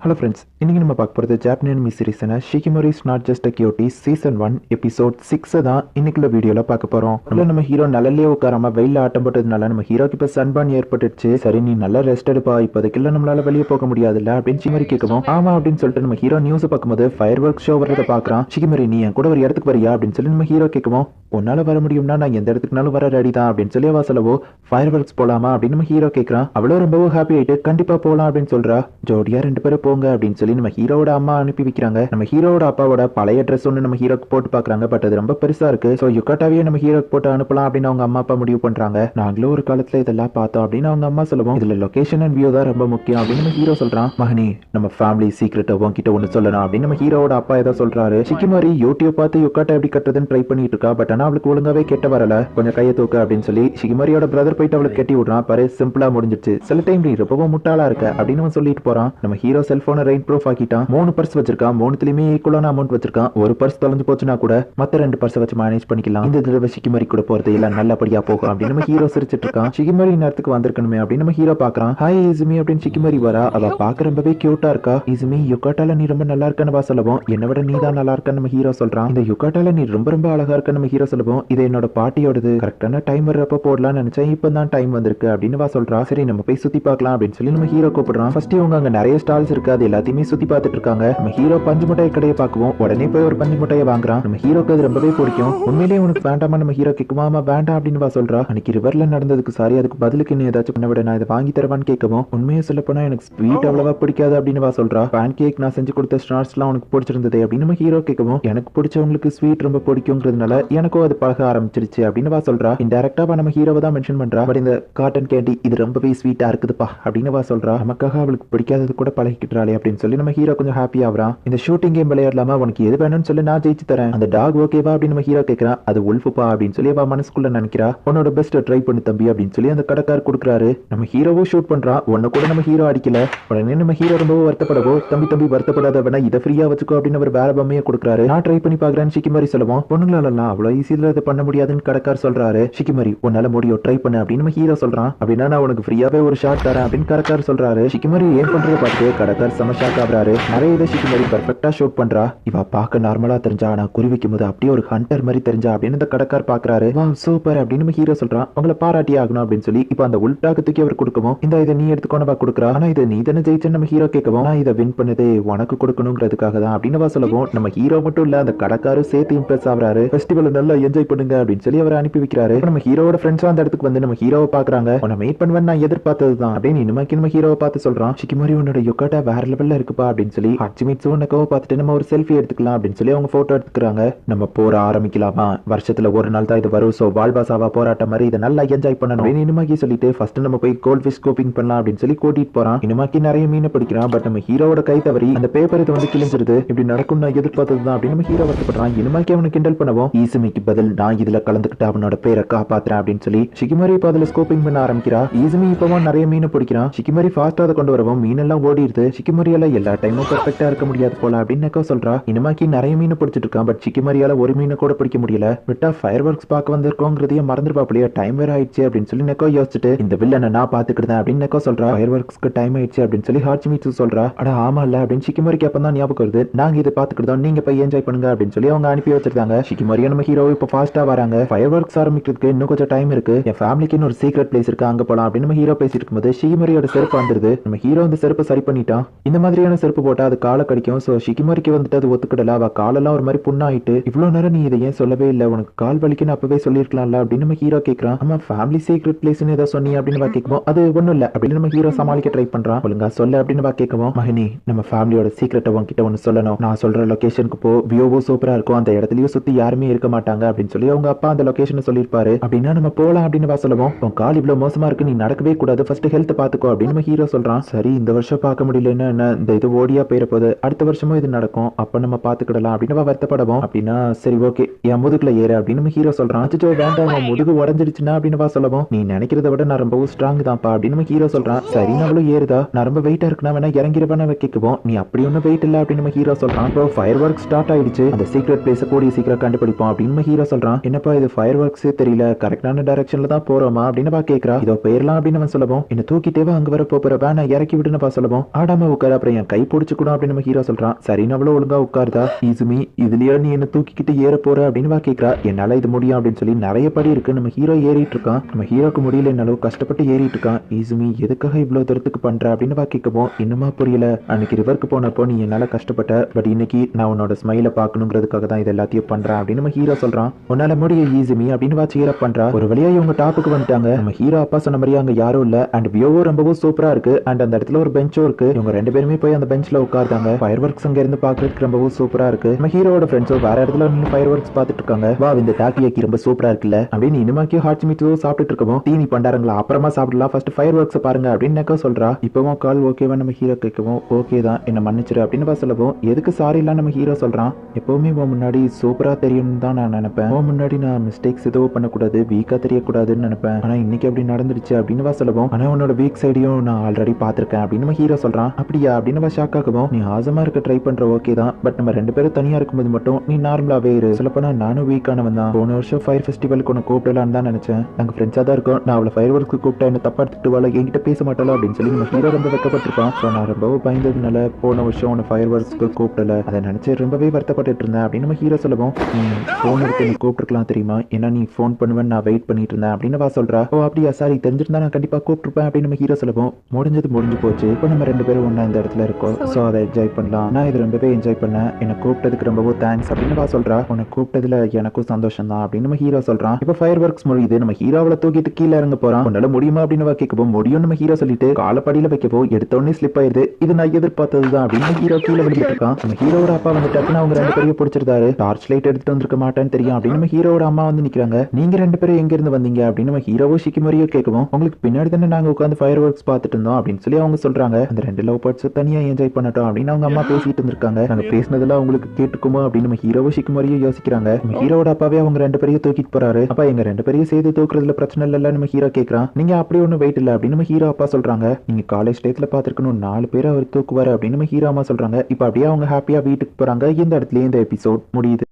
Hello friends, இன்றைக்கி நம்ம பார்க்க போகிறது ஜாப்பனீஸ் அனிமி சீரிஸான Shikimori is not just a cutie season 1 episode 6 தான் இன்னைக்குள்ள வீடியோவில் பார்க்க போகிறோம். அதில் நம்ம ஹீரோ நல்லலே உட்காராம வெயிலில் ஆட்டம் போட்டதுனால நம்ம ஹீரோக்கு இப்போ சன்பான் ஏற்பட்டுச்சு. சரி, நீ நல்லா ரெஸ்ட் எடுப்பா, இப்போதைக்குள்ள நம்மளால வெளியே போக முடியாதுல்ல அப்படின்னு ஷிகிமோரி கேட்கவும், ஆமா அப்படின்னு சொல்லிட்டு நம்ம ஹீரோ நியூஸ் பார்க்கும்போது ஃபயர் ஒர்க் ஷோ வரதை பார்க்குறான். ஷிகிமோரி, நீ என் கூட ஒரு இடத்துக்கு வரியா அப்படின்னு சொல்லி நம்ம ஹீரோ கேட்கவும், உன்னால வர முடியும்னா நான் எந்த இடத்துக்குனாலும் வர ரெடி தான் அப்படின்னு சொல்லி அவ சொல்லவோ, ஃபயர் ஒர்க்ஸ் போலாமா அப்படின்னு நம்ம ஹீரோ கேட்குறான். அவ்வளோ ரொம்பவும் ஹாப்பி ஆயிட்டு கண்டிப்பா போகலாம் அப்படின்னு சொல்றா. ஜோடியா 2 பேரும் போங்க அப்படின்னு சொல்லி நம்ம ஹீரோட அம்மா அனுப்பி வைக்கிறாங்க. நம்ம ஹீரோட அப்பாவோட பழைய ட்ரெஸ் ஒன்று நம்ம ஹீரோக்கு போட்டு பாக்குறாங்க. பட் அது ரொம்ப பெருசா இருக்கு. ஸோ யுக்காட்டாவே நம்ம ஹீரோக்கு போட்டு அனுப்பலாம் அப்படின்னு அவங்க அம்மா அப்பா முடிவு பண்றாங்க. நாங்களும் ஒரு காலத்துல இதெல்லாம் பார்த்தோம் அப்படின்னு அவங்க அம்மா சொல்லுவோம். இதுல லொகேஷன் அண்ட் வியூ தான் ரொம்ப முக்கியம் அப்படின்னு நம்ம ஹீரோ சொல்றான். மகனி, நம்ம ஃபேமிலி சீக்ரெட் உன்கிட்ட ஒன்று சொல்லணும் அப்படின்னு நம்ம ஹீரோட அப்பா ஏதோ சொல்றாரு. ஷிகிமோரி யூடியூப் பார்த்து யுக்காட்டா எப்படி கட்டுறதுன்னு ட்ரை பண்ணிட்டு இருக்கா. பட் ஆனா அவளுக்கு ஒழுங்காவே கெட்ட வரல. கொஞ்சம் கையை தூக்க அப்படின்னு சொல்லி ஷிகிமோரியோட பிரதர் போயிட்டு அவளுக்கு கட்டி விடுறான். பாரு, சிம்பிளா முடிஞ்சிருச்சு. சில டைம் நீ ரொம்பவும் முட்டாளா இருக்க அப்படின்னு அவன் சொல்லிட்டு போறான். நம்ம ஹீரோ செல்போனை ரெயின் ப்ரூஃப் ஆக்கிட்டான். 3 பர்ஸ் வச்சிருக்கான். 3த்துலயுமே ஈக்குவலான அமௌண்ட் வச்சிருக்கான். ஒரு பர்ஸ் தொலைஞ்சு போச்சுன்னா கூட மத்த 2 பர்ஸ் வச்சு மேனேஜ் பண்ணிக்கலாம். இந்த தடவை ஷிகிமோரி கூட போறது எல்லாம் நல்லபடியா போகும் அப்படின்னு நம்ம ஹீரோ சிரிச்சிட்டு இருக்கான். ஷிகிமோரி நேரத்துக்கு வந்திருக்கணுமே அப்படின்னு நம்ம ஹீரோ பாக்குறான். ஹாய் இசுமி அப்படின்னு ஷிகிமோரி வரா. அவ பாக்க ரொம்பவே கியூட்டா இருக்கா. இசுமி, யுக்காட்டால நீ ரொம்ப நல்லா இருக்கன்னு வா சொல்லவும், என்னை விட நீ தான் நல்லா இருக்கன்னு நம்ம ஹீரோ சொல்றான். இந்த யுக்காட்டால நீ ரொம்ப ரொம்ப அழகா இருக்கன்னு நம்ம ஹீரோ சொல்லவும், இது என்னோட பாட்டியோடது, கரெக்டான டைம் வர்றப்ப போடலாம்னு நினைச்சேன், இப்பதான் டைம் வந்திருக்கு அப்படின்னு வா சொல்றா. சரி, நம்ம போய் சுத்தி பார்க்கலாம் அப்படின்னு சொல்லி நம்ம ஹீரோ கூப்பிடுறான். ஃபர்ஸ்ட் இவங்க அங்க நிறைய ஸ்டால்ஸ் இருக்கு, அது எல்லாத்தையுமே சுத்தி பார்த்துட்டு இருக்காங்க. நம்ம ஹீரோ பஞ்சு மிட்டாய் கடையை பார்க்கவும் உடனே போய் ஒரு பஞ்சு மிட்டாயை வாங்குறான். நம்ம ஹீரோக்கு அது ரொம்பவே பிடிக்கும். உண்மையிலேயே உனக்கு வேண்டாமா நம்ம ஹீரோ கேட்குமா, ஆமா வேண்டாம் அப்படின்னு வா சொல்றா. அன்னைக்கு ரிவர்ல நடந்ததுக்கு சாரி, அதுக்கு பதிலுக்கு இன்னும் ஏதாச்சும் பண்ண விட நான் இதை வாங்கி தரவான்னு கேட்கவும், உண்மையை சொல்ல போனா எனக்கு ஸ்வீட் அவ்வளவா பிடிக்காது அப்படின்னு வா சொல்றா. பேன் கேக் நான் செஞ்சு கொடுத்த ஸ்நாக்ஸ் எல்லாம் உனக்கு பிடிச்சிருந்தது அப்படின்னு நம்ம ஹீரோ கேட்கவும், எனக்கு பிடிச்சவங்களுக்கு ஸ்வீட் ரொம்ப பிடிக்குங்கிறதுனால எனக்கும் அது பழக ஆரம்பிச்சிருச்சு அப்படின்னு வா சொல்றா. இன்டெரக்டா நம்ம ஹீரோவை தான் மென்ஷன் பண்றா. பட் இந்த காட்டன் கேண்டி இது ரொம்பவே ஸ்வீட்டா இருக்குதுப்பா அப்படின்னு வா சொல்றா. நமக்காக அவளுக்கு பிடிக்காதது கூட பழகிக்கிட்டாளே அப்படின்னு சொல்லி நம்ம ஹீரோ கொஞ்சம் ஹாப்பி ஆகுறான். இந்த ஷூட்டிங் கேம் விளையாடலாமா, உனக்கு எது வேணும்னு சொல்லி நான் ஜெயிச்சு தரேன். அந்த டாக் ஓகேவா அப்படின்னு நம்ம ஹீரோ கேட்கறான். அது உல்ஃபுப்பா அப்படின்னு சொல்லி அவ மனசுக்குள்ள நினைக்கிறா. உன்னோட பெஸ்ட் ட்ரை பண்ணு தம்பி அப்படின்னு சொல்லி அந்த கடைக்கார் கொடுக்குறாரு. நம்ம ஹீரோவும் ஷூட் பண்றான். ஒன்னு கூட நம்ம ஹீரோ அடிக்கல. உடனே நம்ம ஹீரோ ரொம்பவும் வருத்தப்படவோ, தம்பி தம்பி வருத்தப்படாத, வேணா இதை ஃப்ரீயா வச்சுக்கோ அப்படின்னு அவர் வேற பொம்மையை கொடுக்குறாரு. நான் ட்ரை பண்ணி பாக்குறேன்னு ஷிகிமோரி சொல்லுவோம். பொண்ணுங்களாலாம் அவ்வளவு ஈஸியில அதை பண்ண முடியாதுன்னு கடைக்கார் சொல்றாரு. ஷிகிமோரி, உன்னால முடியும், ட்ரை பண்ணு அப்படின்னு நம்ம ஹீரோ சொல்றான். அப்படின்னா நான் உனக்கு ஃப்ரீயாவே ஒரு ஷாட் தரேன் அப்படின்னு கடைக்கார் சொல்றாரு. ஷிகிமோரி ஏன் பண்றதை பார்த்து கடைக்கார் செம ஷாக் ஆகுறாரு. நிறைய இதை ஷிகிமோரி பெர்ஃபெக்ட்டா ஷூட் பண்றா. இவ பார்க்க நார்மலா தெரிஞ்சா, நான் குறிவிக்கும் போது அப்படியே ஒரு ஹண்டர் மாதிரி தெரிஞ்சா அப்படின்னு இந்த கடைக்கார் பாக்குறாரு. வா சூப்பர் அப்படின்னு நம்ம ஹீரோ சொல்றான். உங்களை பாராட்டி ஆகணும் அப்படின்னு சொல்லி இப்ப அந்த உல்டாக்கு தூக்கி அவர் கொடுக்கவும், இந்த இதை நீ எடுத்துக்கோனவா கொடுக்குறா. ஆனா இதை நீ தானே ஜெயிச்சேன்னு நம்ம ஹீரோ கேட்கவும், நான் இதை வின் பண்ணதே உனக்கு கொடுக்கணுங்கிறதுக்காக தான் அப்படின்னு வா சொல்லவும், நம்ம ஹீரோ மட்டும் இல்ல அந்த கடைக்காரும் சேர்த்து இம்ப்ரெஸ் ஆகுறாரு. ஃபெஸ்டிவல் நல்லா என்ஜாய் பண்ணுங்க அப்படின்னு சொல்லி அவர் அனுப்பி வைக்கிறாரு. நம்ம ஹீரோட ஃப்ரெண்ட்ஸ் அந்த இடத்துக்கு வந்து நம்ம ஹீரோவை பாக்குறாங்க. உன்னை மீட் பண்ணுவேன் நான் எதிர்பார்த்தது தான் அப்படின்னு இனிமேக்கு நம்ம ஹீரோவை பார்த்து சொல்றான். ஷிகிமோரி, உன்னோட யுக்காட்டா வேற லெவல்ல இருக்குப்பா அப்படின்னு சொல்லி ஹச்சிமிட்சு உனக்கோ பார்த்துட்டு நம்ம ஒரு செல்ஃபி எடுத்துக்கலாம் அப்படின்னு சொல்லி அவங்க போட்டோ எடுத்துக்கிறாங்க. நம்ம போற ஆரம்பிக்கலாமா, வருஷத்துல ஒரு நாள் தான் இது வரும், சோ வால்பாசாவா போராட்டம் மாதிரி இதை நல்லா என்ஜாய் பண்ணணும் இனிமாக்கி சொல்லிட்டு ஃபர்ஸ்ட் நம்ம போய் கோல்ட் ஃபிஷ் ஸ்கூப்பிங் பண்ணலாம் அப்படின்னு சொல்லி கூட்டிட்டு போறான். இனிமாக்கி நிறைய மீனை பிடிக்கிறான். பட் நம்ம ஹீரோட கை தவறி அந்த பேப்பர் இது வந்து கிழிஞ்சிருது. இப்படி நடக்கும் நான் எதிர்பார்த்ததுதான் அப்படின்னு நம்ம ஹீரோ வருத்தப்படுறான். இனிமாக்கி அவனுக்கு கிண்டல் பண்ணவும், ஈசுமிக்கு பதில் நான் இதுல கலந்துக்கிட்டு அவனோட பேரை காப்பாத்துறேன் அப்படின்னு சொல்லி ஷிகிமோரி இப்ப அதுல ஸ்கூப்பிங் பண்ண ஆரம்பிக்கிறா. ஈசுமி இப்பவும் நிறைய மீனை பிடிக்கிறான். ஷிகிமோரி ஃபாஸ்டா அதை கொண்டு வரவும் மீனெல்லாம் ஓடிடுது. ஷிகிமோரியால எல்லா டைமும் பெர்ஃபெக்ட்டா இருக்க முடியாது போல அப்படின்னு சொல்றா. இனிமாக்கி நிறைய மீன் பிடிச்சிட்டு இருக்கான். பட் ஷிகிமோரியால ஒரு மீனை கூட பிடிக்க முடியல. விட்டா ஃபயர் ஒர்க்ஸ் பார்க்க வந்திருக்கோங்கிறதையும் மறந்துருப்பாப்லையா, டைம் வேற ஆயிடுச்சு அப்படின்னு சொல்லி நெக்கோ யோசிச்சுட்டு, இந்த வில்லனை நான் பாத்துக்கிட்டேன் அப்படின்னு நெக்கோ சொல்றா. ஃபயர் ஒர்க்ஸ்க்கு டைம் ஆயிடுச்சு அப்படின்னு சொல்லி ஹாச்சிமிட்சு சொல்றா. அட ஆமா இல்ல அப்படின்னு ஷிகிமோரிக்கு அப்பதான் ஞாபகம் வருது, நாங்க இதை பாத்துக்கிட்டோம், நீங்க போய் என்ஜாய் பண்ணுங்க அப்படின்னு சொல்லி அவங்க அனுப்பி வச்சிருக்காங்க. ஷிகிமோரியா நம்ம ஹீரோ இப்ப ஃபாஸ்டா வராங்க. ஃபயர் ஒர்க்ஸ் ஆரம்பிக்கிறதுக்கு இன்னும் கொஞ்சம் டைம் இருக்கு, என் ஃபேமிலிக்கு இன்னொரு சீக்ரெட் பிளேஸ் இருக்கு, அங்க போலாம் அப்படின்னு நம்ம ஹீரோ பேசிட்டு இருக்கும்போது ஷிகிமோரியோட செருப்பு வந்துருது. நம்ம ஹீரோ அந்த செருப்பை சரி பண்ணிட்டான். இந்த மாதிரியான செருப்பு போட்டா அது காலை கடிக்கும். சோ ஷிகிமோரிக்கு வந்துட்டு அது ஒத்துக்கிடல. அவ காலெல்லாம் ஒரு மாதிரி புண்ணாயிட்டு, இவ்வளவு நேரம் நீ இதை ஏன் சொல்லவே இல்லை, உனக்கு கால் வலிக்குன்னு அப்பவே சொல்லிருக்கலாம்ல அப்படின்னு நம்ம ஹீரோ கேட்கறான். ஆமா, ஃபேமிலி சீக்ரெட் பிளேஸ்னு ஏதோ சொன்னி அப்படின்னு கேட்கவும், அது ஒண்ணும் இல்ல அப்படின்னு நம்ம ஹீரோ சமாளிக்க ட்ரை பண்றான். ஒழுங்கா சொல்ல அப்படின்னு கேட்கவும், மகினி நம்ம ஃபேமிலியோட சீக்ரெட்டை உன்கிட்ட ஒன்னு சொல்லணும், நான் சொல்ற லொகேஷனுக்கு போ, வியூவோ சூப்பரா இருக்கும், அந்த இடத்துலயும் சுத்தி யாருமே இருக்க மாட்டாங்க அப்படின்னு சொல்லி அவங்க அப்பா அந்த லொகேஷனை சொல்லிருப்பாரு. அப்படின்னா நம்ம போலாம் அப்படின்னு சொல்லுவோம். உன் கால் இவ்வளவு மோசமா இருக்கு, நீ நடக்கவே கூடாது, ஃபர்ஸ்ட் ஹெல்த் பாத்துக்கோ அப்படின்னு நம்ம ஹீரோ சொல்றான். சரி, இந்த வருஷம் பார்க்க முடியலன்னா என்ன, இந்த இது ஓடியா போயிட போது, அடுத்த வருஷமும் இது நடக்கும், அப்ப நம்ம பாத்துக்கிடலாம் அப்படின்னு வருத்தப்படவும். அப்படின்னா சரி ஓகே, என் முதுகுல ஏறு அப்படின்னு நம்ம ஹீரோ சொல்றான். அச்சோ வேண்டாம், உன் முதுகு உடஞ்சிடுச்சுன்னா அப்படின்னு சொல்லவும், நீ நினைக்கிறத விட நான் ரொம்ப ஸ்ட்ராங் தான்ப்பா அப்படின்னு நம்ம ஹீரோ சொல்றான். சரி, நம்மளும் ஏறுதா, நான் ரொம்ப வெயிட்டா இருக்குன்னா வேணா இறங்கிருவேன் கேட்கவும், நீ அப்படி ஒன்னும் வெயிட் இல்ல அப்படின்னு நம்ம ஹீரோ சொல்றான். இப்போ ஃபயர் ஒர்க் ஸ்டார்ட் ஆயிடுச்சு, அந்த சீக்ரெட் பிளேஸ் கூடிய சீக்கிரம் கண்டுபிடிப்போம் அப்படின்னு நம்ம ஹீரோ சொல்றான். என்னப்பா இது ஃபயர் ஒர்க்ஸே தெரியல, கரெக்டான டைரக்ஷன்ல தான் போறோமா அப்படின்னு கேட்கறா. இதோ போயிடலாம் அப்படின்னு அவன் சொல்லவும், என்ன தூக்கிட்டேவா அங்க வர போற வேணா இறக்கி விடுன்னு சொல்லவும், ஆடாம உட்காரு, அப்புறம் என் கை பிடிச்சுக்கணும் அப்படின்னு நம்ம ஹீரோ சொல்றான். சரின்னு அவளும் ஒழுங்கா உட்காருதா. இசுமி இதுலயா நீ என்ன தூக்கிக்கிட்டு ஏற போற அப்படின்னு கேக்குறா. என்னால இது முடியும் அப்படின்னு சொல்லி நிறைய படி இருக்கு. நம்ம ஹீரோ ஏறிட்டு இருக்கான். நம்ம ஹீரோக்கு முடியல, என்னாலும் கஷ்டப்பட்டு ஏறிட்டு இருக்கான். இசுமி எதுக்காக இவ்வளவு தூரத்துக்கு பண்ற அப்படின்னு கேட்கவும் இன்னுமா புரியல. அன்னைக்கு ரிவருக்கு போனப்போ நீ என்னால கஷ்டப்பட்ட, பட் இன்னைக்கு நான் உன்னோட ஸ்மைல பாக்கணுங்கிறதுக்காக தான் இது எல்லாத்தையும் பண்றேன் அப்படின்னு நம்ம ஹீரோ சொல்றான். உன்னால முடிய ஈசுமி அப்படின்னு சீரப் பண்றா. ஒரு வழியா இவங்க டாப்புக்கு வந்துட்டாங்க. நம்ம ஹீரோ அப்பா சொன்ன மாதிரி அங்க யாரும் இல்ல. அண்ட் வியூவும் ரொம்பவும் சூப்பரா இருக்கு. அண்ட் அந்த இடத்துல ஒரு பெஞ்சும் இருக்கு. இவங்க ரெண்டு பேருமே போய் அந்த பெஞ்ச்ல உட்கார்ந்தாங்க. ஃபயர் ஒர்க்ஸ் அங்க இருந்து பாக்குறதுக்கு ரொம்பவும் சூப்பரா இருக்கு. நம்ம ஹீரோட ஃப்ரெண்ட்ஸும் வேற இடத்துல நின்று ஃபயர் ஒர்க்ஸ் பாத்துட்டு இருக்காங்க. வா இந்த டாக்கியாக்கி ரொம்ப சூப்பரா இருக்குல்ல அப்படின்னு இனிமாக்கி ஹாட் மீட்டோ சாப்பிட்டுட்டு இருக்கோம். தீனி பண்டாரங்களா அப்புறமா சாப்பிடலாம், ஃபர்ஸ்ட் ஃபயர் ஒர்க்ஸ் பாருங்க அப்படின்னு நெக்கா சொல்றா. இப்பவும் கால் ஓகேவா நம்ம ஹீரோ கேட்கவும் ஓகே தான் என்ன மன்னிச்சிரு அப்படின்னு சொல்லவும் எதுக்கு சாரி இல்ல நம்ம ஹீரோ சொல்றான். எப்பவுமே உன் முன்னாடி சூப்பரா தெரியும் தான் நான் நினைப்பேன். உன் முன்னாடி நான் மிஸ்டேக்ஸ் எதுவும் பண்ணக்கூடாது, வீக்கா தெரியக்கூடாதுன்னு நினைப்பேன். ஆனா இன்னைக்கு அப்படி நடந்துருச்சு அப்படின்னு சொல்லவும், ஆனா உன்னோட வீக் சைடையும் நான் ஆல்ரெடி பாத்திருக்கேன் அப்படின்னு நம்ம ஹீரோ சொல்றான். அப்படியா அப்படின்னு ஷாக் ஆகவும், நீ ஆசமா இருக்க ட்ரை பண்ற ஓகே தான், பட் நம்ம ரெண்டு பேரும் தனியா இருக்கும்போது மட்டும் நீ நார்மலாவே இரு. சொல்லப்போனா நானும் வீக்கானவன் தான். போன வருஷம் ஃபயர் ஃபெஸ்டிவலுக்கு உன்னை கூப்பிடலான்னு தான் நினைச்சேன். நாங்க ஃப்ரெண்ட்ஸா தான் இருக்கோம். நான் அவளை ஃபயர் ஒர்க்கு கூப்பிட்டா என்ன தப்பா எடுத்துட்டு வாழ என்கிட்ட பேச மாட்டாளோ அப்படின்னு சொல்லி நம்ம ஹீரோ ரொம்ப வெக்கப்பட்டிருக்கான். ஸோ நான் ரொம்பவும் பயந்ததுனால போன வருஷம் உன்னை ஃபயர் ஒர்க்ஸ்க்கு கூப்பிடல, அதை நினைச்சு ரொம்பவே வருத்தப்பட்டு இருந்தேன் அப்படின்னு நம்ம ஹீரோ சொல்லவும், ஃபோன் எடுத்து நீ கூப்பிட்டுருக்கலாம் தெரியுமா, ஏன்னா நீ ஃபோன் பண்ணுவேன் நான் வெயிட் பண்ணிட்டு இருந்தேன் அப்படின்னு சொல்றா. ஓ அப்படியா, சாரி, தெரிஞ்சிருந்தா நான் கண்டிப்பா கூப்பிட்டுருப்பேன் அப்படின்னு நம்ம ஹீரோ சொல்லவும், முடிஞ்சது முடிஞ்சு போச்சு, இப்போ நம்ம ரெண்டு பேரும் ஒன்னா இந்த இடத்துல இருக்கோம். ஸோ அதை என்ஜாய் பண்ணலாம். நான் இது ரொம்பவே என்ஜாய் பண்ணேன். என்னை கூப்பிட்டதுக்கு ரொம்பவும் தேங்க்ஸ் அப்படின்னு சொல்றா. உன்னை கூப்பிட்டதுல எனக்கும் சந்தோஷம் தான் அப்படின்னு நம்ம ஹீரோ சொல்றான். இப்போ ஃபயர் ஒர்க்ஸ் முடியுது. நம்ம ஹீரோவை தூக்கிட்டு கீழே இறங்க போறான். உன்னால முடியுமா அப்படின்னு கேட்கவும் முடியும் நம்ம ஹீரோ சொல்லிட்டு காலப்படியில வைக்கவும் எடுத்த உடனே ஸ்லிப் ஆயிருது. இது நான் எதிர்பார்த்ததுதான் அப்படின்னு ஹீரோ கீழே விழுந்துட்டு இருக்கான். நம்ம ஹீரோட அப்பா வந்துட்டாருன்னு அவங்க ரெண்டு பேரையும் பிடிச்சிருந்தாரு. டார்ச் லைட் எடுத்துட்டு வந்திருக்க மாட்டேன்னு தெரியும் அப்படின்னு நம்ம ஹீரோட அம்மா வந்து நிக்கிறாங்க. நீங்க ரெண்டு பேரும் எங்க இருந்து வந்தீங்க அப்படின்னு நம்ம ஹீரோவோ ஷிக்கிமோரியோ கேட்கவும், உங்களுக்கு பின்னாடி தானே நாங்க உட்காந்து ஃபயர் ஒர்க்ஸ் பார்த்துட்டு இருந்தோம் அப்படின்னு சொல்லி அவங்க சொல்றாங்க. அந்த ரெண்டு லவ் பேர்ட்ஸ் தனியா என்ஜாய் பண்ணட்டும் அப்படின்னு அவங்க அம்மா பேசிட்டு இருந்திருக்காங்க. நாங்க பேசினதெல்லாம் உங்களுக்கு கேட்டுக்குமோ அப்படின்னு நம்ம ஹீரோவோ ஷிக்கிமோரியோ யோசிக்கிறாங்க. நம்ம ஹீரோட அப்பாவே அவங்க ரெண்டு பேரையும் தூக்கிட்டு போறாரு. அப்பா எங்க ரெண்டு பேரையும் சேர்த்து தூக்குறதுல பிரச்சனை இல்ல நம்ம ஹீரோ கேட்கறான். நீங்க அப்படி ஒன்னும் வெயிட் இல்ல அப்படின்னு நம்ம ஹீரோ அப்பா சொல்றாங்க. நீங்க காலேஜ் டேஸ்ல பாத்துருக்கணும் 4 பேரை அவர் தூக்குவாரு அப்படின்னு நம்ம ஹீரோ அம்மா சொல்றாங்க. இப்ப அப்படியே அவங்க ஹாப்பியா வீட்டுக்கு போறாங்க. இந்த இடத்துல இந்த எபிசோட் முடியுது.